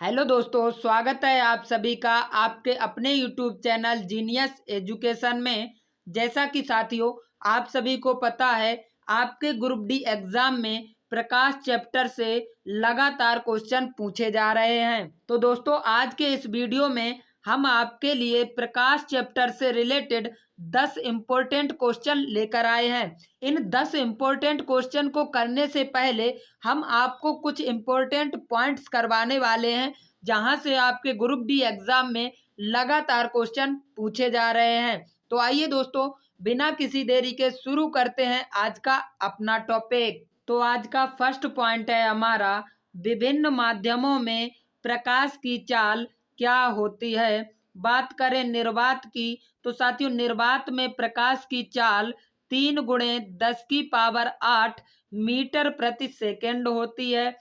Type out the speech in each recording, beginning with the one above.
Hello दोस्तों, स्वागत है आप सभी का आपके अपने यूट्यूब चैनल जीनियस एजुकेशन में। जैसा कि साथियों आप सभी को पता है, आपके ग्रुप डी एग्जाम में प्रकाश चैप्टर से लगातार क्वेश्चन पूछे जा रहे हैं। तो दोस्तों आज के इस वीडियो में हम आपके लिए प्रकाश चैप्टर से रिलेटेड 10 इम्पोर्टेंट क्वेश्चन लेकर आए हैं। इन 10 इम्पोर्टेंट क्वेश्चन को करने से पहले हम आपको कुछ इम्पोर्टेंट पॉइंट्स करवाने वाले हैं, जहां से आपके ग्रुप डी एग्जाम में लगातार क्वेश्चन पूछे जा रहे हैं। तो आइए दोस्तों, बिना किसी देरी के शुरू करते हैं आज का अपना टॉपिक। तो आज का फर्स्ट पॉइंट है हमारा, विभिन्न माध्यमों में प्रकाश की चाल क्या होती है। बात करें निर्वात की, तो साथियों निर्वात में प्रकाश की चाल 3 गुणे 10 की पावर 8 मीटर प्रति सेकेंड होती है।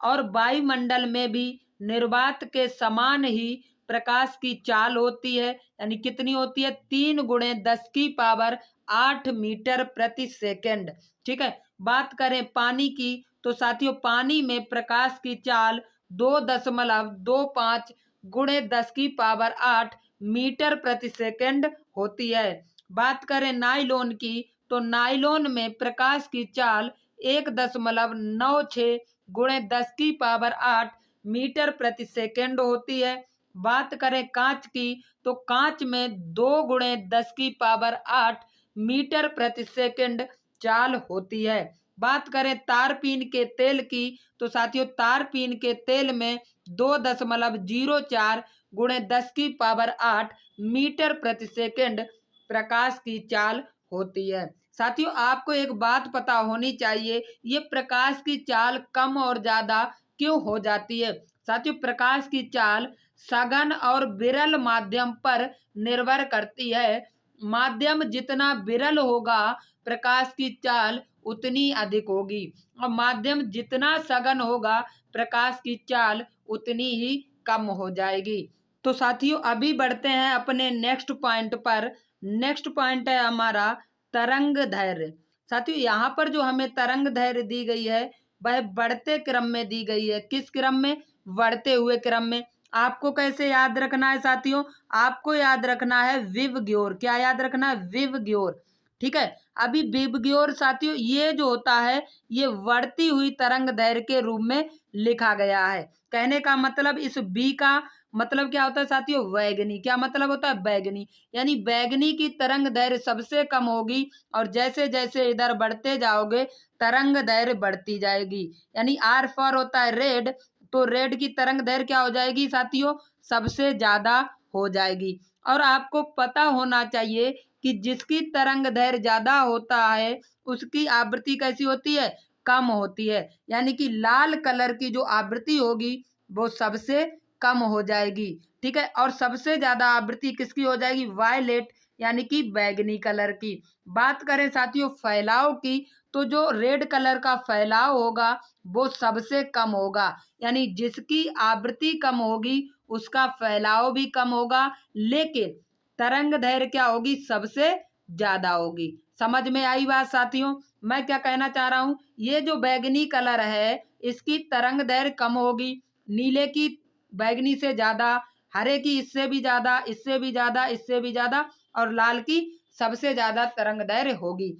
और वायुमंडल में भी निर्वात के समान ही प्रकाश की चाल होती है, यानी कितनी होती है, 3 गुणे 10 की पावर 8 मीटर प्रति सेकेंड। ठीक है। बात करें पानी की, तो साथियों पानी में प्रकाश की चाल 2.25 गुणे 10 की पावर 8 मीटर प्रति सेकेंड होती है। बात करें नायलॉन की, तो नायलॉन में प्रकाश की चाल 1.96 गुणे 10 की पावर 8 मीटर प्रति सेकेंड होती है। बात करें कांच की, तो कांच में 2 गुणे 10 की पावर 8 मीटर प्रति सेकेंड चाल होती है। बात करें तारपीन के तेल की, तो साथियों तारपीन के तेल में 2.04 गुणे 10 की पावर 8 मीटर प्रति सेकेंड प्रकाश की चाल होती है। साथियों आपको एक बात पता होनी चाहिए, ये प्रकाश की चाल कम और ज्यादा क्यों हो जाती है। साथियों प्रकाश की चाल सघन और विरल माध्यम पर निर्भर करती है। माध्यम जितना विरल होगा प्रकाश की चाल उतनी अधिक होगी, और माध्यम जितना सघन होगा प्रकाश की चाल उतनी ही कम हो जाएगी। तो साथियों अभी बढ़ते हैं अपने नेक्स्ट पॉइंट पर। नेक्स्ट पॉइंट है हमारा तरंग दैर्घ्य। साथियों यहाँ पर जो हमें तरंग दैर्घ्य दी गई है वह बढ़ते क्रम में दी गई है। किस क्रम में? बढ़ते हुए क्रम में। आपको कैसे याद रखना है साथियों? आपको याद रखना है विबग्योर। क्या याद रखना है? विबग्योर। ठीक है। अभी विबग्योर साथियों ये जो होता है ये बढ़ती हुई तरंग दैर्घ्य के रूप में लिखा गया है। कहने का मतलब इस बी का मतलब क्या होता है साथियों? वैगनी। क्या मतलब होता है? बैगनी। यानी बैगनी की तरंग दैर्घ्य सबसे कम होगी, और जैसे जैसे इधर बढ़ते जाओगे तरंग दैर्घ्य बढ़ती जाएगी। यानी आर फॉर होता है रेड, तो रेड की तरंग दैर्घ्य क्या हो जाएगी साथियों? सबसे ज्यादा हो जाएगी। और आपको पता होना चाहिए कि जिसकी तरंग दैर्घ्य ज्यादा होता है उसकी आवृत्ति कैसी होती है? कम होती है। यानी कि लाल कलर की जो आवृत्ति होगी वो सबसे कम हो जाएगी। ठीक है। और सबसे ज्यादा आवृत्ति किसकी हो जाएगी? वायलेट यानी कि बैगनी कलर की। बात करें साथियों फैलाव की, तो जो रेड कलर का फैलाव होगा वो सबसे कम होगा। यानी जिसकी आवृत्ति कम होगी उसका फैलाव भी कम होगा, लेकिन तरंग दैर्घ्य क्या होगी? सबसे ज्यादा होगी। समझ में आई बात साथियों? मैं क्या कहना चाह रहा हूं, ये जो बैगनी कलर है इसकी तरंग दैर्घ्य कम होगी, नीले की बैगनी से ज्यादा, हरे की इससे भी ज्यादा, इससे भी ज्यादा, इससे भी ज्यादा, और लाल की सबसे ज्यादा तरंग दैर्घ्य होगी।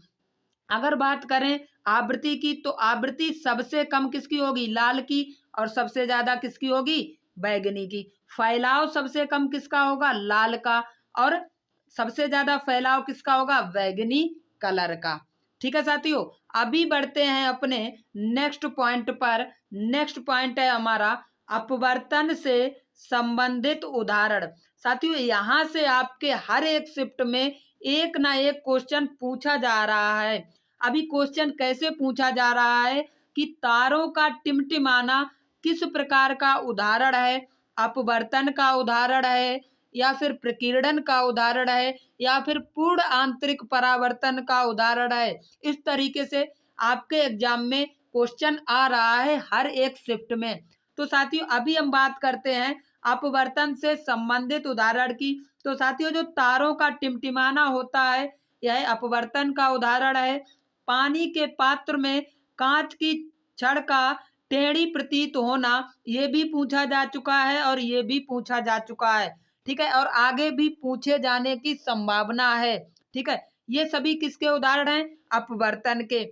अगर बात करें आवृत्ति की, तो आवृत्ति सबसे कम किसकी होगी? लाल की, और सबसे ज्यादा किसकी होगी? बैगनी की। फैलाव सबसे कम किसका होगा? लाल का, और सबसे ज्यादा फैलाव किसका होगा? बैगनी कलर का। ठीक है साथियों, अभी बढ़ते हैं अपने नेक्स्ट पॉइंट पर। नेक्स्ट पॉइंट है हमारा अपवर्तन से संबंधित उदाहरण। साथियों यहाँ से आपके हर एक शिफ्ट में एक ना एक क्वेश्चन पूछा जा रहा है। अभी क्वेश्चन कैसे पूछा जा रहा है कि तारों का टिमटिमाना किस प्रकार का उदाहरण है? अपवर्तन का उदाहरण है, या फिर प्रकीर्णन का उदाहरण है, या फिर पूर्ण आंतरिक परावर्तन का उदाहरण है। इस तरीके से आपके एग्जाम में क्वेश्चन आ रहा है हर एक शिफ्ट में। तो साथियों अभी हम बात करते हैं अपवर्तन से संबंधित उदाहरण की। तो साथियों जो तारों का टिमटिमाना होता है यह अपवर्तन का उदाहरण है। पानी के पात्र में कांच की छड़ का टेढ़ी प्रतीत होना, ये भी पूछा जा चुका है और ये भी पूछा जा चुका है। ठीक है, और आगे भी पूछे जाने की संभावना है। ठीक है, ये सभी किसके उदाहरण हैं? अपवर्तन के।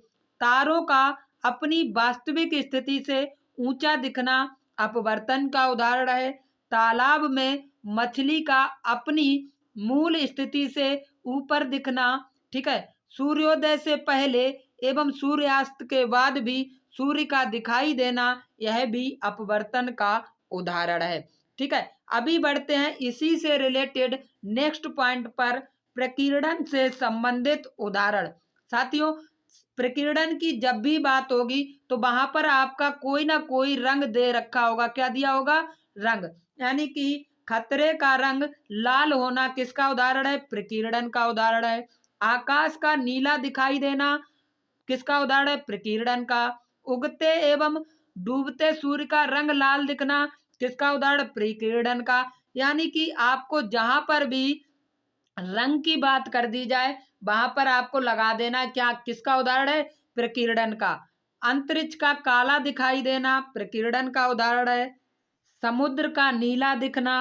तारों का अपनी वास्तविक स्थिति से ऊंचा दिखना अपवर्तन का उदाहरण है। तालाब में मछली का अपनी मूल स्थिति से ऊपर दिखना, ठीक है, सूर्योदय से पहले एवं सूर्यास्त के बाद भी सूर्य का दिखाई देना, यह भी अपवर्तन का उदाहरण है। ठीक है, अभी बढ़ते हैं इसी से रिलेटेड नेक्स्ट पॉइंट पर, प्रकीर्णन से संबंधित उदाहरण। साथियों, प्रकीर्णन की जब भी बात होगी तो वहां पर आपका कोई ना कोई रंग दे रखा होगा। क्या दिया होगा? रंग। यानी कि खतरे का रंग लाल होना किसका उदाहरण है? प्रकीर्णन का उदाहरण है। आकाश का नीला दिखाई देना किसका उदाहरण है? प्रकीर्णन का। उगते एवं डूबते सूर्य का रंग लाल दिखना किसका उदाहरण? प्रकीर्णन का। यानी कि आपको जहां पर भी रंग की बात कर दी जाए वहां पर आपको लगा देना क्या, किसका उदाहरण है? प्रकीर्णन का। अंतरिक्ष का काला दिखाई देना प्रकीर्णन का उदाहरण है। समुद्र का नीला दिखना,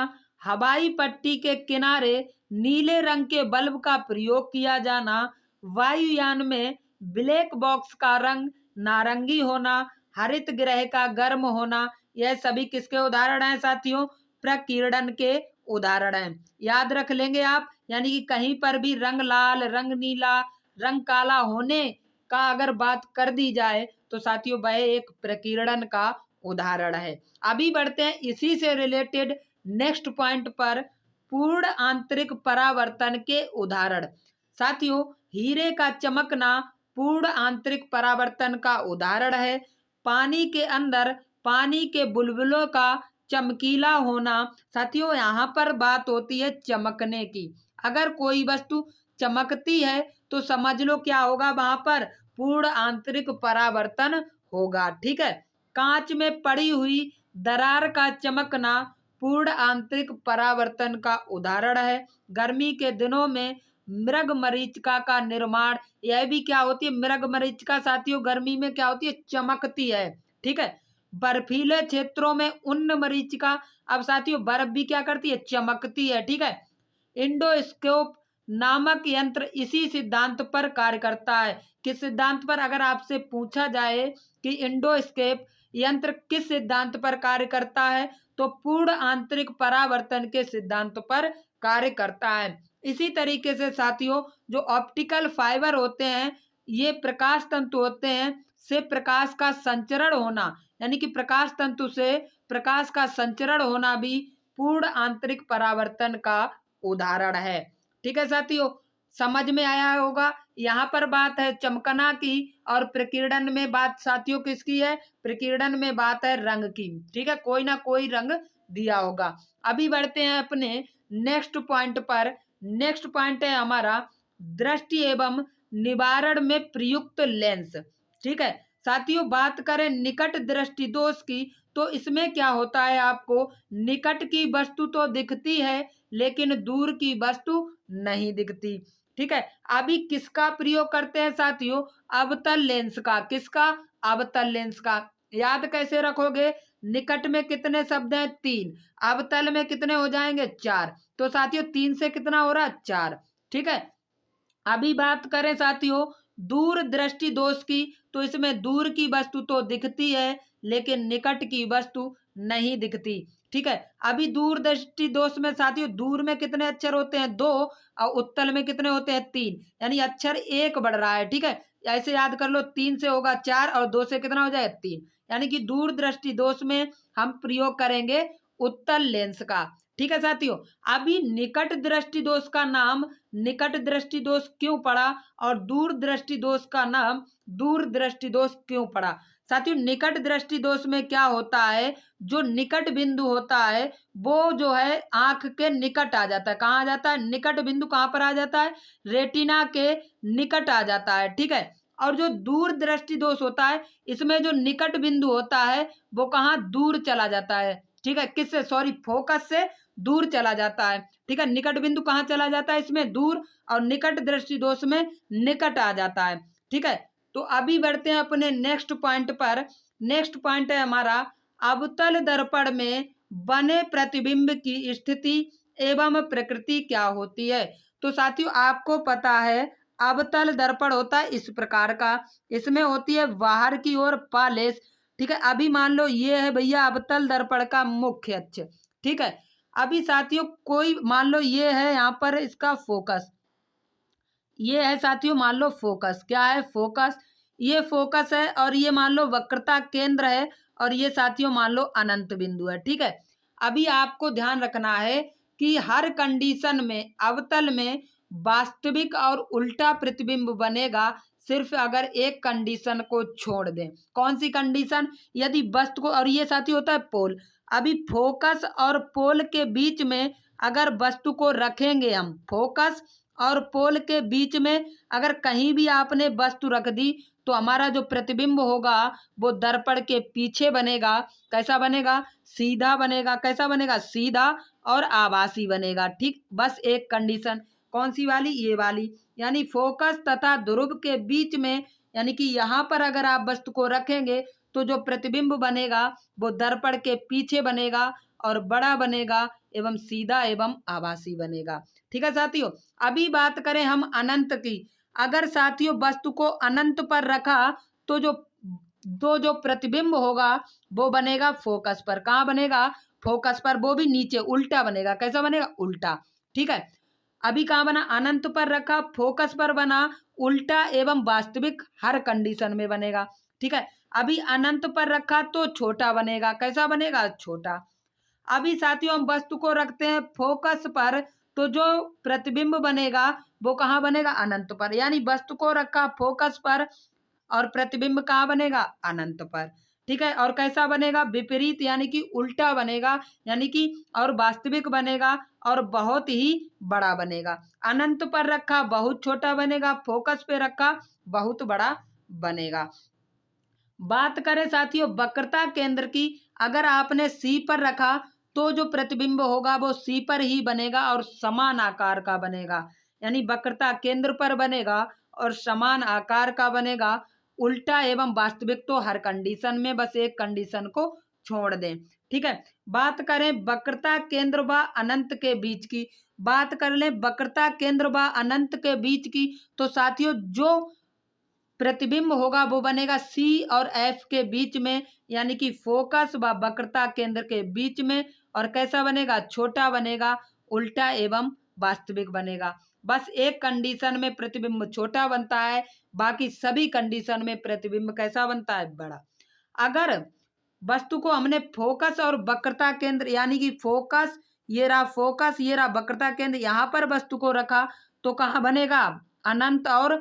हवाई पट्टी के किनारे नीले रंग के बल्ब का प्रयोग किया जाना, वायुयान में ब्लैक बॉक्स का रंग नारंगी होना, हरित ग्रह का गर्म होना, यह सभी किसके उदाहरण हैं साथियों? प्रकीर्णन के उदाहरण हैं। याद रख लेंगे आप। यानी कि कहीं पर भी रंग लाल, रंग नीला, रंग काला होने का अगर बात कर दी जाए तो साथियों वह एक प्रकीर्णन का उदाहरण है। अभी बढ़ते हैं इसी से रिलेटेड नेक्स्ट पॉइंट पर, पूर्ण आंतरिक परावर्तन के उदाहरण। साथियों, हीरे का चमकना पूर्ण आंतरिक परावर्तन का उदाहरण है। पानी के अंदर पानी के बुलबुलों का चमकीला होना। साथियों, यहाँ पर बात होती है चमकने की। अगर कोई वस्तु चमकती है तो समझ लो क्या होगा? वहां पर पूर्ण आंतरिक परावर्तन होगा। ठीक है, कांच में पड़ी हुई दरार का चमकना पूर्ण आंतरिक परावर्तन का उदाहरण है। गर्मी के दिनों में मृग मरीचिका का निर्माण, यह भी क्या होती है? मृग मरीचिका साथियों गर्मी में क्या होती है? चमकती है। ठीक है, बर्फीले क्षेत्रों में उन्न मरीचिका, अब साथियों बर्फ भी क्या करती है? चमकती है। ठीक है, इंडोस्कोप नामक यंत्र इसी सिद्धांत पर कार्य करता है। किस सिद्धांत पर? अगर आपसे पूछा जाए कि इंडोस्कोप यंत्र किस सिद्धांत पर कार्य करता है तो पूर्ण आंतरिक परावर्तन के सिद्धांत पर कार्य करता है। इसी तरीके से साथियों, जो ऑप्टिकल फाइबर होते हैं, ये प्रकाश तंतु होते हैं, से प्रकाश का संचरण होना, यानी कि प्रकाश तंतु से प्रकाश का संचरण होना भी पूर्ण आंतरिक परावर्तन का उदाहरण है। ठीक है साथियों, समझ में आया होगा। यहाँ पर बात है चमकना की और प्रकीर्णन में बात साथियों किसकी है? प्रकीर्णन में बात है रंग की। ठीक है, कोई ना कोई रंग दिया होगा। अभी बढ़ते हैं अपने नेक्स्ट पॉइंट पर। नेक्स्ट पॉइंट है हमारा दृष्टि एवं निवारण में प्रयुक्त लेंस। ठीक है साथियों, बात करें निकट दृष्टि दोष की तो इसमें क्या होता है? आपको निकट की वस्तु तो दिखती है लेकिन दूर की वस्तु नहीं दिखती। ठीक है, अभी किसका प्रयोग करते हैं साथियों? अवतल लेंस का। किसका? अवतल लेंस का। याद कैसे रखोगे? निकट में कितने शब्द हैं? 3। अवतल में कितने हो जाएंगे? 4। तो साथियों 3 से कितना हो रहा है? 4। ठीक है, अभी बात करें साथियों दूर दृष्टि दोष की तो इसमें दूर की वस्तु तो दिखती है लेकिन निकट की वस्तु नहीं दिखती। ठीक है, अभी दूर दृष्टि दोष में साथियों दूर में कितने अक्षर होते हैं? 2, और उत्तल में कितने होते हैं? 3, यानी अक्षर 1 बढ़ रहा है। ठीक है, ऐसे याद कर लो, 3 से होगा 4 और 2 से कितना हो जाएगा? 3। यानी कि दूर दृष्टि दोष में हम प्रयोग करेंगे उत्तल लेंस का। ठीक है साथियों, अभी निकट दृष्टि दोष का नाम निकट दृष्टि दोष क्यों पड़ा और दूर दृष्टि दोष का नाम दूर दृष्टि दोष क्यों पड़ा? साथियों, निकट दृष्टि दोष में क्या होता है? जो निकट बिंदु होता है वो जो है आंख के निकट आ जाता है। कहाँ आ जाता है? निकट बिंदु कहाँ पर आ जाता है? रेटिना के निकट आ जाता है। ठीक है, और जो दूर दृष्टि दोष होता है इसमें जो निकट बिंदु होता है वो कहाँ? दूर चला जाता है। ठीक है, किससे? सॉरी, फोकस से दूर चला जाता है। ठीक है, निकट बिंदु कहाँ चला जाता है? इसमें दूर, और निकट दृष्टि दोष में निकट आ जाता है। ठीक है, तो अभी बढ़ते हैं अपने नेक्स्ट पॉइंट पर। नेक्स्ट पॉइंट है हमारा, अवतल दर्पण में बने प्रतिबिंब की स्थिति एवं प्रकृति क्या होती है। तो साथियों आपको पता है अवतल दर्पण होता है इस प्रकार का, इसमें होती है बाहर की ओर पालिश। ठीक है, अभी मान लो ये है भैया अवतल दर्पण का मुख्य अक्ष। ठीक है, अभी साथियों कोई मान लो ये है यहाँ पर इसका फोकस, ये है साथियों मान लो फोकस, क्या है फोकस, ये फोकस है और ये मान लो वक्रता केंद्र है और ये साथियों मान लो अनंत बिंदु है। ठीक है, अभी आपको ध्यान रखना है कि हर कंडीशन में अवतल में वास्तविक और उल्टा प्रतिबिंब बनेगा सिर्फ अगर एक कंडीशन को छोड़ दें। कौन सी कंडीशन, यदि वस्तु को, और ये साथी होता है पोल, अभी फोकस और पोल के बीच में अगर वस्तु को रखेंगे हम, फोकस और पोल के बीच में अगर कहीं भी आपने वस्तु रख दी तो हमारा जो प्रतिबिंब होगा वो दर्पण के पीछे बनेगा। कैसा बनेगा, सीधा बनेगा। कैसा बनेगा, सीधा और आभासी बनेगा। ठीक, बस एक कंडीशन, कौन सी वाली, ये वाली, यानी फोकस तथा ध्रुव के बीच में, यानी कि यहाँ पर अगर आप वस्तु को रखेंगे तो जो प्रतिबिंब बनेगा वो दर्पण के पीछे बनेगा और बड़ा बनेगा एवं सीधा एवं आभासी बनेगा। ठीक है साथियों, अभी बात करें हम अनंत की, अगर साथियों वस्तु को अनंत पर रखा तो जो प्रतिबिंब होगा वो बनेगा फोकस पर। कहाँ बनेगा, फोकस पर, वो भी नीचे उल्टा बनेगा। कैसा बनेगा, उल्टा। ठीक है, अभी कहाँ बना, अनंत पर रखा, फोकस पर बना, उल्टा एवं वास्तविक हर कंडीशन में बनेगा। ठीक है, अभी अनंत पर रखा तो छोटा बनेगा। कैसा बनेगा, छोटा। अभी साथियों हम वस्तु को रखते हैं फोकस पर तो जो प्रतिबिंब बनेगा वो कहाँ बनेगा, अनंत पर, यानी वस्तु को रखा फोकस पर और प्रतिबिंब कहाँ बनेगा, अनंत पर। ठीक है, और कैसा बनेगा, विपरीत, यानी कि उल्टा बनेगा, यानी कि और वास्तविक बनेगा और बहुत ही बड़ा बनेगा। अनंत पर रखा बहुत छोटा बनेगा, फोकस पे रखा बहुत बड़ा बनेगा। बात करें साथियों वक्रता केंद्र की, अगर आपने सी पर रखा तो जो प्रतिबिंब होगा वो सी पर ही बनेगा और समान आकार का बनेगा, यानी वक्रता केंद्र पर बनेगा और समान आकार का बनेगा। उल्टा एवं वास्तविक तो हर कंडीशन में, बस एक कंडीशन को छोड़ दें। ठीक है, बात करें वक्रता केंद्र व अनंत के बीच की, बात कर लें वक्रता केंद्र व अनंत के बीच की, तो साथियों जो प्रतिबिंब होगा वो बनेगा सी और एफ के बीच में, यानी कि फोकस व वक्रता केंद्र के बीच में। और कैसा बनेगा, छोटा बनेगा, उल्टा एवं वास्तविक बनेगा। बस एक कंडीशन में प्रतिबिंब छोटा बनता है, बाकी सभी कंडीशन में प्रतिबिंब कैसा बनता है, बड़ा। अगर वस्तु को हमने फोकस और वक्रता केंद्र, यानी कि फोकस ये रहा, फोकस ये रहा, वक्रता केंद्र यहाँ पर वस्तु को रखा तो कहाँ बनेगा, अनंत और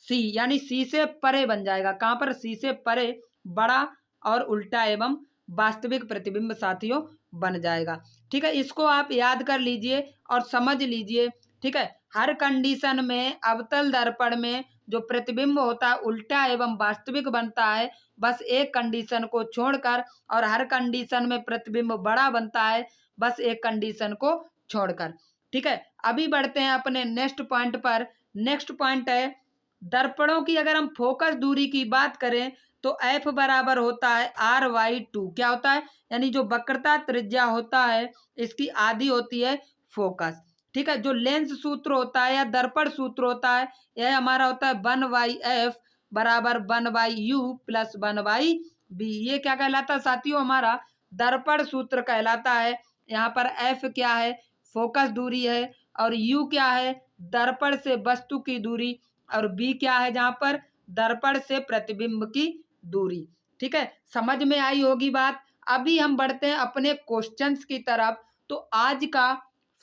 सी, यानी सी से परे बन जाएगा। कहाँ पर, सी से परे, बड़ा और उल्टा एवं वास्तविक प्रतिबिंब साथियों बन जाएगा। ठीक है, इसको आप याद कर लीजिए और समझ लीजिए। ठीक है, हर कंडीशन में अवतल दर्पण में जो प्रतिबिंब होता है उल्टा एवं वास्तविक बनता है, बस एक कंडीशन को छोड़कर, और हर कंडीशन में प्रतिबिंब बड़ा बनता है बस एक कंडीशन को छोड़कर। ठीक है, अभी बढ़ते हैं अपने नेक्स्ट पॉइंट पर। नेक्स्ट पॉइंट है दर्पणों की, अगर हम फोकस दूरी की बात करें तो एफ बराबर होता है R/2। क्या होता है, यानी जो वक्रता त्रिज्या होता है इसकी आधी होती है फोकस। ठीक है, जो लेंस सूत्र होता है या दर्पण सूत्र होता है यह हमारा होता है 1/f बराबर 1/u प्लस 1/b। ये क्या कहलाता है साथियों, हमारा दर्पण सूत्र कहलाता है। यहाँ पर एफ क्या है, फोकस दूरी है, और यू क्या है, दर्पण से वस्तु की दूरी, और बी क्या है, जहां पर दर्पण से प्रतिबिंब की दूरी। ठीक है, समझ में आई होगी बात। अभी हम बढ़ते हैं अपने क्वेश्चंस की तरफ। तो आज का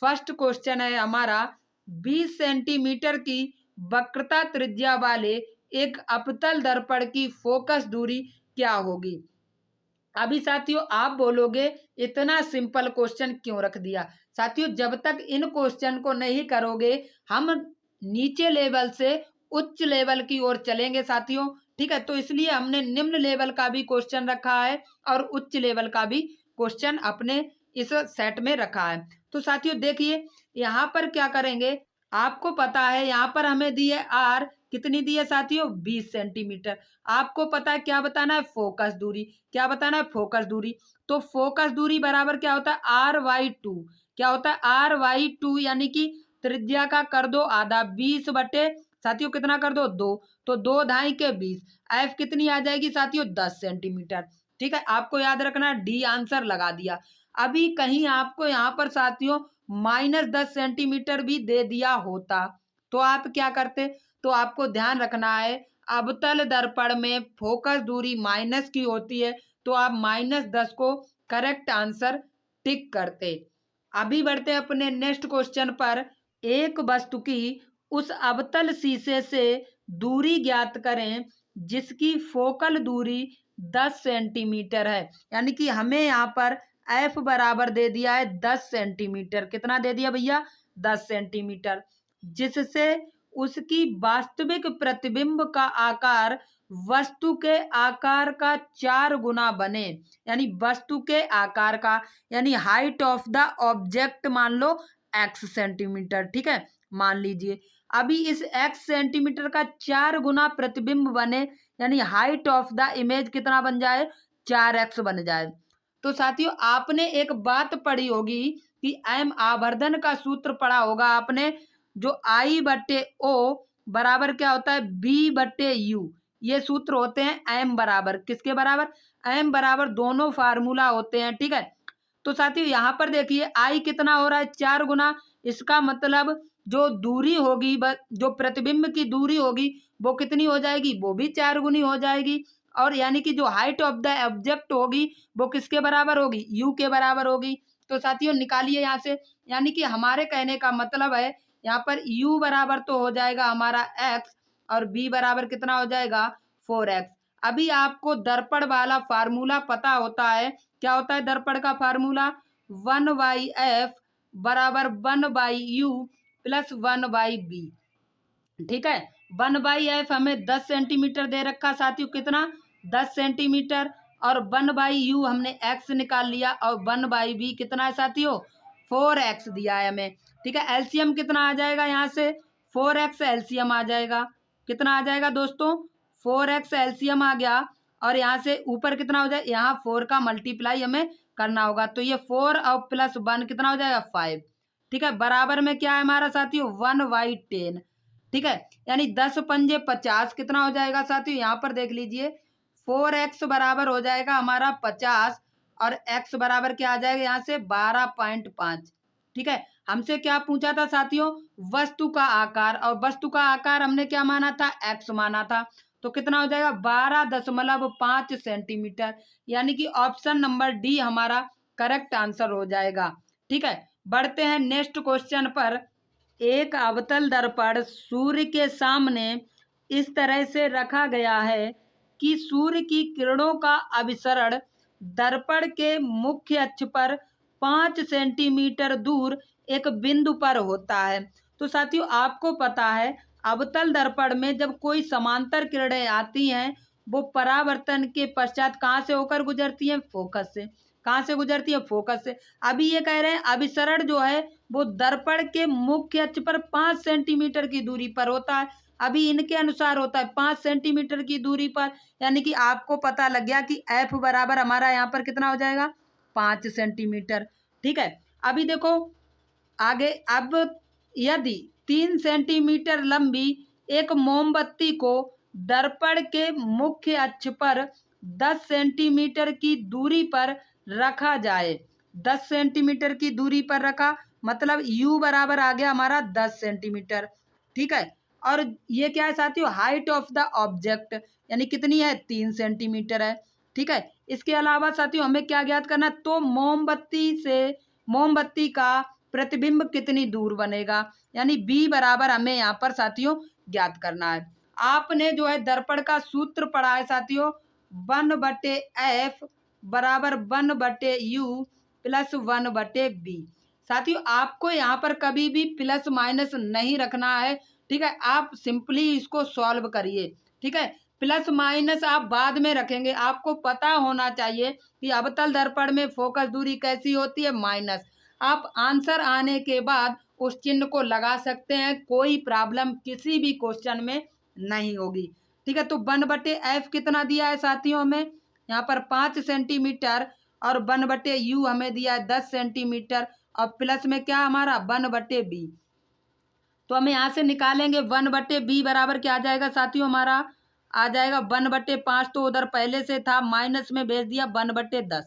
फर्स्ट क्वेश्चन है हमारा 20 सेंटीमीटर की वक्रता त्रिज्या वाले एक अवतल दर्पण की फोकस दूरी क्या होगी। अभी साथियों आप बोलोगे इतना सिंपल क्वेश्चन क्यों रख दिया। साथियों जब तक इन क्वेश्चन को नहीं करोगे हम नीचे लेवल से उच्च लेवल की ओर चलेंगे साथियों। ठीक है, तो इसलिए हमने निम्न लेवल का भी क्वेश्चन रखा है और उच्च लेवल का भी क्वेश्चन अपने इस सेट में रखा है। तो साथियों देखिए यहाँ पर क्या करेंगे, आपको पता है यहाँ पर हमें दी है आर, कितनी दी है साथियों, 20 सेंटीमीटर। आपको पता है क्या बताना है, फोकस दूरी। क्या बताना है, फोकस दूरी। तो फोकस दूरी बराबर क्या होता है, r/2। क्या होता है, r/2, यानी कि त्रिज्या का कर दो आधा, 20 बटे साथियों कितना कर दो, 2। तो 2 ढाई के 20, एफ कितनी आ जाएगी साथियों, 10 सेंटीमीटर। ठीक है, आपको याद रखना, डी आंसर लगा दिया। अभी कहीं आपको यहाँ पर साथियों -10 सेंटीमीटर भी दे दिया होता तो आप क्या करते, तो आपको ध्यान रखना है, अवतल दर्पण में फोकस दूरी माइनस की होती है, तो आप -10 को करेक्ट आंसर टिक करते। अभी बढ़ते अपने नेक्स्ट क्वेश्चन पर। एक वस्तु की उस अवतल शीशे से दूरी ज्ञात करें जिसकी फोकल दूरी 10 सेंटीमीटर है। यानी कि हमें यहाँ पर एफ बराबर दे दिया है 10 सेंटीमीटर। कितना दे दिया भैया, 10 सेंटीमीटर। जिससे उसकी वास्तविक प्रतिबिंब का आकार वस्तु के आकार का 4 गुना बने। यानी वस्तु के आकार का, यानी हाइट ऑफ द ऑब्जेक्ट मान लो x सेंटीमीटर। ठीक है, मान लीजिए अभी इस x सेंटीमीटर का 4 गुना प्रतिबिंब बने, यानी हाइट ऑफ द इमेज कितना बन जाए, 4x बन जाए। तो साथियों आपने एक बात पढ़ी होगी कि एम आवर्धन का सूत्र पढ़ा होगा आपने, जो I/O बराबर क्या होता है, B/U। ये सूत्र होते हैं एम बराबर किसके बराबर, एम बराबर दोनों फार्मूला होते हैं। ठीक है, तो साथियों यहाँ पर देखिए आई कितना हो रहा है, 4 गुना। इसका मतलब जो दूरी होगी, जो प्रतिबिंब की दूरी होगी वो कितनी हो जाएगी, वो भी 4 गुनी हो जाएगी। और यानी कि जो हाइट ऑफ द ऑब्जेक्ट होगी वो किसके बराबर होगी, यू के बराबर होगी। तो साथियों निकालिए यहाँ से, यानी कि हमारे कहने का मतलब है यहाँ पर u बराबर तो हो जाएगा हमारा x और b बराबर कितना हो जाएगा, 4x। अभी आपको दर्पण वाला फार्मूला पता होता है, क्या होता है दर्पण का फार्मूला, 1/f बराबर 1/u प्लस 1/b। ठीक है, 1/f हमें 10 सेंटीमीटर दे रखा साथियों, कितना, 10 सेंटीमीटर। और 1/u हमने x निकाल लिया, और 1/b कितना है साथियों, 4x दिया है हमें। ठीक है, एलसीएम कितना आ जाएगा यहाँ से, 4x एलसीएम आ जाएगा। कितना आ जाएगा दोस्तों, 4x एलसीएम आ गया। और यहाँ से ऊपर कितना हो जाए, यहाँ 4 का मल्टीप्लाई हमें करना होगा, तो ये 4 और प्लस 1 कितना हो जाएगा, 5। ठीक है, बराबर में क्या है हमारा साथियों, 1/10। ठीक है, यानी 10 पंजे 50 कितना हो जाएगा साथियों, यहाँ पर देख लीजिए 4x बराबर हो जाएगा हमारा 50, और x बराबर क्या आ जाएगा यहाँ से 12.5। ठीक है, हमसे क्या पूछा था साथियों, वस्तु का आकार, और वस्तु का आकार हमने क्या माना था, x माना था। तो कितना हो जाएगा, 12.5 सेंटीमीटर। यानी कि ऑप्शन नंबर डी हमारा करेक्ट आंसर हो जाएगा। ठीक है, बढ़ते हैं नेक्स्ट क्वेश्चन पर। एक अवतल दर्पण सूर्य के सामने इस तरह से रखा गया है कि सूर्य की किरणों का अभिसरण दर्पण के मुख्य अक्ष पर 5 सेंटीमीटर दूर एक बिंदु पर होता है। तो साथियों आपको पता है अवतल दर्पण में जब कोई समांतर किरणें आती हैं वो परावर्तन के पश्चात कहाँ से होकर गुजरती हैं, फोकस से। कहाँ से गुजरती है, फोकस से। अभी ये कह रहे हैं अभिसरण जो है वो दर्पण के मुख्य अक्ष पर 5 सेंटीमीटर की दूरी पर होता है। अभी इनके अनुसार होता है 5 सेंटीमीटर की दूरी पर, यानी कि आपको पता लग गया कि एफ बराबर हमारा यहाँ पर कितना हो जाएगा, 5 सेंटीमीटर। ठीक है, अभी देखो आगे, अब यदि 3 सेंटीमीटर लंबी एक मोमबत्ती को दर्पण के मुख्य अक्ष पर 10 सेंटीमीटर की दूरी पर रखा जाए, 10 सेंटीमीटर की दूरी पर रखा, मतलब u बराबर आ गया हमारा 10 सेंटीमीटर। ठीक है, और ये क्या है साथियों, हाइट ऑफ द ऑब्जेक्ट, यानी कितनी है, 3 सेंटीमीटर है। ठीक है, इसके अलावा साथियों हमें क्या ज्ञात करना, तो मोमबत्ती का प्रतिबिंब कितनी दूर बनेगा, यानी b बराबर हमें यहाँ पर साथियों ज्ञात करना है। आपने जो है दर्पण का सूत्र पढ़ा है साथियों, 1/f बराबर 1/u प्लस 1/b। साथियों आपको यहाँ पर कभी भी प्लस माइनस नहीं रखना है। ठीक है, आप सिंपली इसको सॉल्व करिए। ठीक है, प्लस माइनस आप बाद में रखेंगे, आपको पता होना चाहिए कि अवतल दर्पण में फोकस दूरी कैसी होती है, माइनस। आप आंसर आने के बाद उस चिन्ह को लगा सकते हैं, कोई प्रॉब्लम किसी भी क्वेश्चन में नहीं होगी। ठीक है, तो 1/f कितना दिया है साथियों हमें यहाँ पर 5 सेंटीमीटर, और 1/u हमें दिया है 10 सेंटीमीटर, और प्लस में क्या हमारा 1/b। तो हमें यहाँ से निकालेंगे 1/b बराबर क्या आ जाएगा साथियों, हमारा आ जाएगा 1/5, तो उधर पहले से था माइनस में भेज दिया 1/10।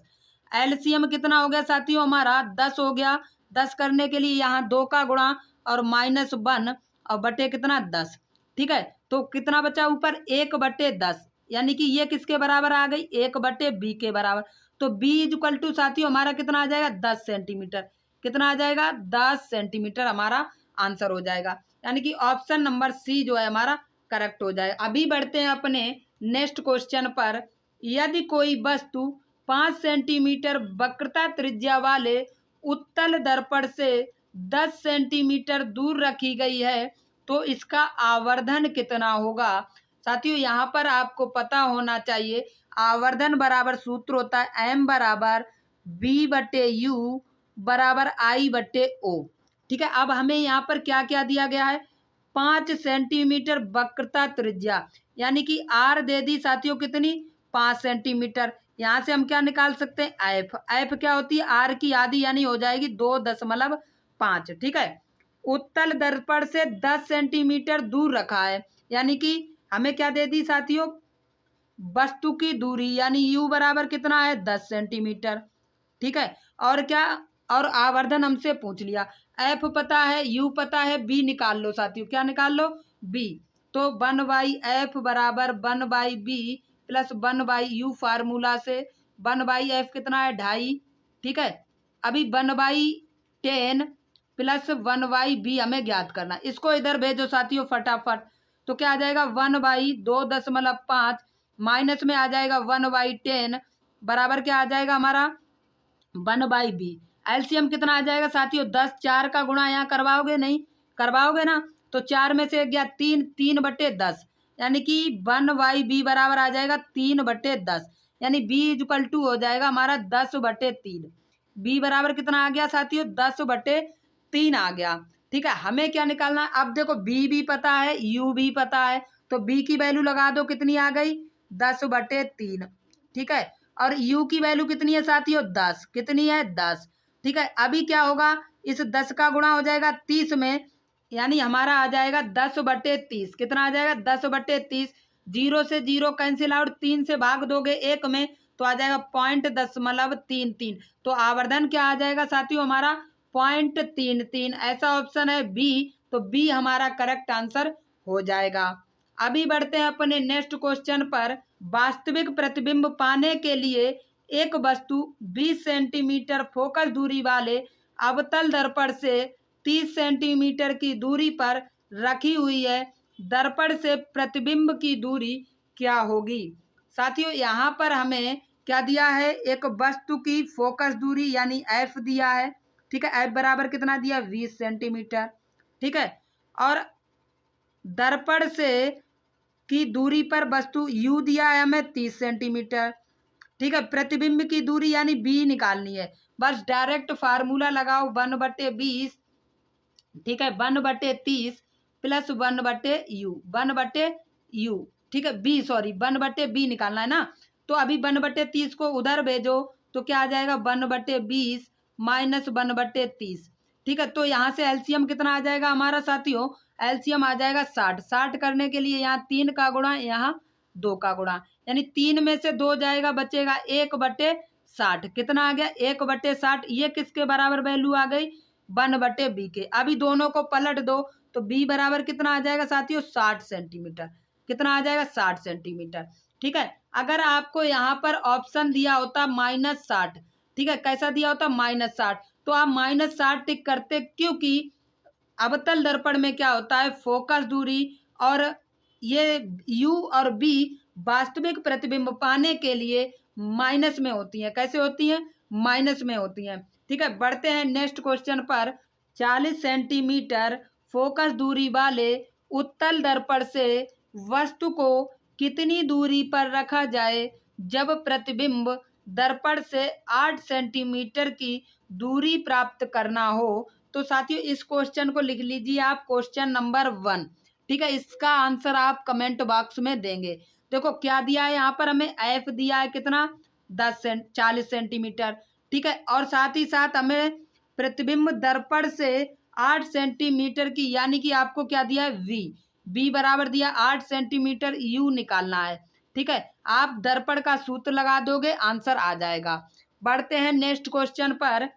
एलसीएम कितना हो गया साथियों हमारा 10 हो गया। 10 करने के लिए यहाँ 2 का गुणा और -1 और बटे कितना 10। ठीक है, तो कितना बचा ऊपर 1/10, यानी कि ये किसके बराबर आ गई 1/b के बराबर। तो b इक्वल टू साथियों हमारा कितना आ जाएगा 10 सेंटीमीटर। कितना आ जाएगा 10 सेंटीमीटर हमारा आंसर हो जाएगा, यानी कि ऑप्शन नंबर सी जो है हमारा करेक्ट हो जाएगा। अभी बढ़ते हैं अपने नेक्स्ट क्वेश्चन पर। यदि कोई वस्तु 5 सेंटीमीटर वक्रता त्रिज्या वाले उत्तल दर्पण से 10 सेंटीमीटर दूर रखी गई है तो इसका आवर्धन कितना होगा। साथियों यहाँ पर आपको पता होना चाहिए आवर्धन बराबर सूत्र होता है m बराबर b/u बराबर I/o। ठीक है, अब हमें यहाँ पर क्या क्या दिया गया है 5 सेंटीमीटर वक्रता त्रिज्या, यानी कि r दे दी साथियों कितनी 5 सेंटीमीटर। यहाँ से हम क्या निकाल सकते हैं एफ क्या होती है r की आधी, यानी हो जाएगी 2.5। ठीक है, उत्तल दर्पण से 10 सेंटीमीटर दूर रखा है, यानी कि हमें क्या दे दी साथियों वस्तु की दूरी, यानी u बराबर कितना है 10 सेंटीमीटर। ठीक है, और क्या और आवर्धन हमसे पूछ लिया, एफ पता है यू पता है, बी निकाल लो साथियों। क्या निकाल लो बी। तो 1/f बराबर 1/b प्लस 1/u फार्मूला से 1/f कितना है 2.5। ठीक है, अभी 1/10 प्लस 1/b हमें ज्ञात करना, इसको इधर भेजो साथियों फटाफट। तो क्या आ जाएगा 1/2.5 माइनस में आ जाएगा 1/10 बराबर क्या आ जाएगा हमारा 1/b। एलसीएम कितना आ जाएगा साथियों 10। 4 का गुणा यहाँ करवाओगे नहीं, करवाओगे ना, तो 4 में से गया 3, 3/10, यानी कि 1/b बराबर आ जाएगा 3/10, यानी b इक्वल टू हो जाएगा हमारा 10/3। b बराबर कितना आ गया साथियों 10/3 आ गया। ठीक है, हमें क्या निकालना है, अब देखो b भी पता है u भी पता है, तो b की वैल्यू लगा दो कितनी आ गई 10/3। ठीक है, और u की वैल्यू कितनी है साथियों 10, कितनी है 10। ठीक है, अभी क्या होगा इस 10 का गुणा हो जाएगा 30 में, यानी हमारा आ जाएगा 10/30। कितना आ जाएगा 10/30। 0 से 0 कैंसिल आउट, 3 से भाग दोगे 1 में तो आ जाएगा 0.33। तो आवर्धन क्या आ जाएगा साथियों हमारा 0.33। ऐसा ऑप्शन है बी, तो बी हमारा करेक्ट आंसर हो जाएगा। अभी बढ़ते हैं अपने नेक्स्ट क्वेश्चन पर। वास्तविक प्रतिबिंब पाने के लिए एक वस्तु 20 सेंटीमीटर फोकस दूरी वाले अवतल दर्पण से 30 सेंटीमीटर की दूरी पर रखी हुई है, दर्पण से प्रतिबिंब की दूरी क्या होगी। साथियों यहाँ पर हमें क्या दिया है एक वस्तु की फोकस दूरी यानी एफ दिया है। ठीक है, एफ बराबर कितना दिया 20 सेंटीमीटर। ठीक है, और दर्पण से की दूरी पर वस्तु u दिया है हमें 30 सेंटीमीटर। ठीक है, प्रतिबिंब की दूरी यानी b निकालनी है, बस डायरेक्ट फार्मूला लगाओ 1/20। ठीक है, 1/30 प्लस 1/u 1/u। ठीक है, b सॉरी 1/b निकालना है ना, तो अभी 1/30 को उधर भेजो तो क्या आ जाएगा 1/20 माइनस 1/30। ठीक है, तो यहाँ से एलसीएम कितना आ जाएगा हमारा साथियों, एलसीएम आ जाएगा 60। 60 करने के लिए यहाँ 3 का गुणा, यहाँ 2 का गुणा, यानी 3 में से 2 जाएगा बचेगा 1/60। कितना आ गया 1/60। ये किसके बराबर वैल्यू आ गई 1/b के। अभी दोनों को पलट दो तो b बराबर कितना आ जाएगा साथियों 60 सेंटीमीटर। कितना आ जाएगा 60 सेंटीमीटर। ठीक है, अगर आपको यहाँ पर ऑप्शन दिया होता -60, ठीक है कैसा दिया होता -60, तो आप -60 टिक करते, क्योंकि अवतल दर्पण में क्या होता है फोकस दूरी और ये u और b वास्तविक प्रतिबिंब पाने के लिए माइनस में होती हैं। कैसे होती हैं माइनस में होती हैं। ठीक है, बढ़ते हैं नेक्स्ट क्वेश्चन पर। 40 सेंटीमीटर फोकस दूरी वाले उत्तल दर्पण से वस्तु को कितनी दूरी पर रखा जाए जब प्रतिबिंब दर्पण से 8 सेंटीमीटर की दूरी प्राप्त करना हो। तो साथियों इस क्वेश्चन को लिख लीजिए आप क्वेश्चन नंबर 1। ठीक है, इसका आंसर आप कमेंट बॉक्स में देंगे। देखो क्या दिया है यहाँ पर, हमें एफ दिया है कितना 40 सेंटीमीटर। ठीक है, और साथ ही साथ हमें प्रतिबिंब दर्पण से 8 सेंटीमीटर की, यानी कि आपको क्या दिया है बी बराबर दिया 8 सेंटीमीटर, यू निकालना है। ठीक है, आप दर्पण का सूत्र लगा दोगे, आंसर आ जाएगा। बढ़ते हैं नेक्स्ट क्वेश्चन पर।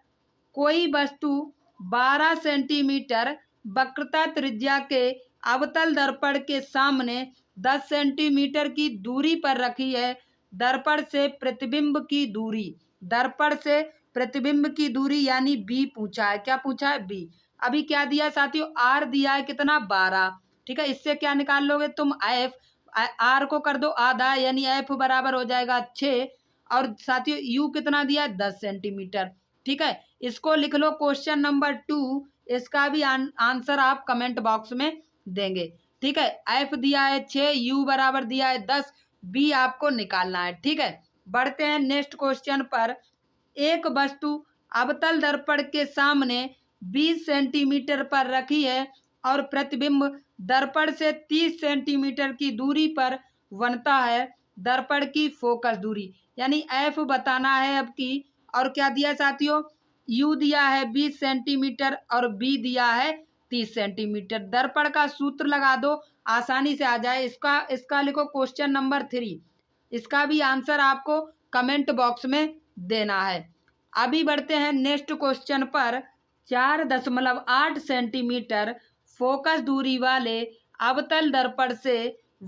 कोई वस्तु 12 सेंटीमीटर वक्रता त्रिज्या के अवतल दर्पण के सामने 10 सेंटीमीटर की दूरी पर रखी है। दर्पण से प्रतिबिंब की दूरी, दर्पण से प्रतिबिंब की दूरी यानी बी पूछा है। क्या पूछा है? बी। अभी क्या दिया है साथियों? आर दिया है कितना 12। ठीक है, इससे क्या निकाल लोगे तुम? एफ। आर को कर दो आधा, यानी एफ बराबर हो जाएगा 6। और साथियों यू कितना दिया? 10 सेंटीमीटर। ठीक है, इसको लिख लो क्वेश्चन नंबर 2। इसका भी आंसर आप कमेंट बॉक्स में देंगे। ठीक है, एफ दिया है 6, यू बराबर दिया है 10, बी आपको निकालना है। ठीक है, बढ़ते हैं नेक्स्ट क्वेश्चन पर। एक वस्तु अवतल दर्पण के सामने 20 सेंटीमीटर पर रखी है और प्रतिबिंब दर्पण से 30 सेंटीमीटर की दूरी पर बनता है। दर्पण की फोकस दूरी यानी एफ बताना है अब की। और क्या दिया साथियों? यू दिया है 20 सेंटीमीटर और बी दिया है 30 सेंटीमीटर। दर्पण का सूत्र लगा दो, आसानी से आ जाए। इसका लिखो क्वेश्चन नंबर 3। इसका भी आंसर आपको कमेंट बॉक्स में देना है। अभी बढ़ते हैं नेक्स्ट क्वेश्चन पर। 4.8 सेंटीमीटर फोकस दूरी वाले अवतल दर्पण से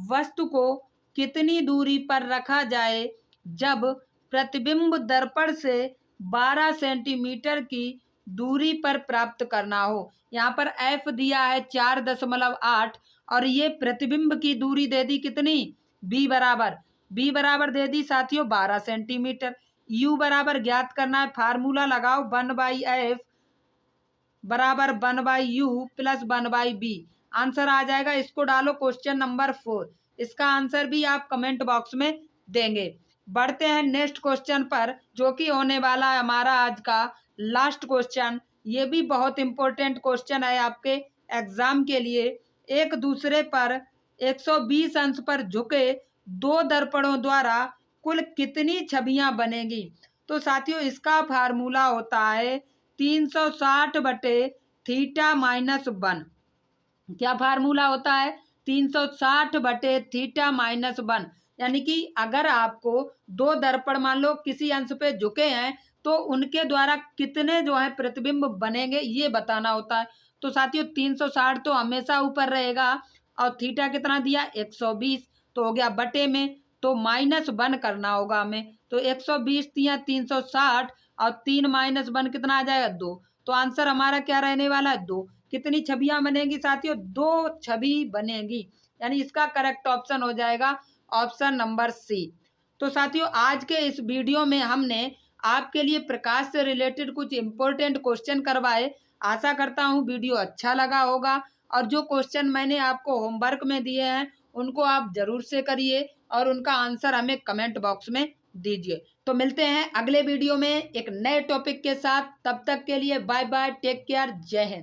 वस्तु को कितनी दूरी पर रखा जाए जब प्रतिबिंब दर्पण से 12 सेंटीमीटर की दूरी पर प्राप्त करना हो? यहाँ पर एफ दिया है 4.8 और ये प्रतिबिंब की दूरी दे दी कितनी? बी बराबर दे दी साथियों 12 सेंटीमीटर। यू बराबर ज्ञात करना है, फार्मूला लगाओ 1/f बराबर 1/u प्लस 1/b। आंसर आ जाएगा। इसको डालो क्वेश्चन नंबर 4। इसका आंसर भी आप कमेंट बॉक्स में देंगे। बढ़ते हैं नेक्स्ट क्वेश्चन पर, जो कि होने वाला है हमारा आज का लास्ट क्वेश्चन। ये भी बहुत इंपॉर्टेंट क्वेश्चन है आपके एग्जाम के लिए। एक दूसरे पर 120 अंश पर झुके दो दर्पणों द्वारा कुल कितनी छवियां बनेगी? तो साथियों इसका फार्मूला होता है 360 बटे थीटा माइनस 1। क्या फार्मूला होता है? 360 बटे थीटा माइनस 1। यानी कि अगर आपको दो दर्पण मान लो किसी अंश पे झुके हैं तो उनके द्वारा कितने जो है प्रतिबिंब बनेंगे ये बताना होता है। तो साथियों 360 तो हमेशा ऊपर रहेगा और थीटा कितना दिया 120, तो हो गया बटे में, तो -1 करना होगा हमें। तो 120 दिया 360 और 3 - 1 कितना आ जाएगा 2। तो आंसर हमारा क्या रहने वाला है 2। कितनी छवियां बनेगी साथियों? 2 छवि बनेगी, यानी इसका करेक्ट ऑप्शन हो जाएगा ऑप्शन नंबर सी। तो साथियों आज के इस वीडियो में हमने आपके लिए प्रकाश से रिलेटेड कुछ इंपॉर्टेंट क्वेश्चन करवाए। आशा करता हूँ वीडियो अच्छा लगा होगा और जो क्वेश्चन मैंने आपको होमवर्क में दिए हैं उनको आप जरूर से करिए और उनका आंसर हमें कमेंट बॉक्स में दीजिए। तो मिलते हैं अगले वीडियो में एक नए टॉपिक के साथ। तब तक के लिए बाय बाय, टेक केयर, जय हिंद।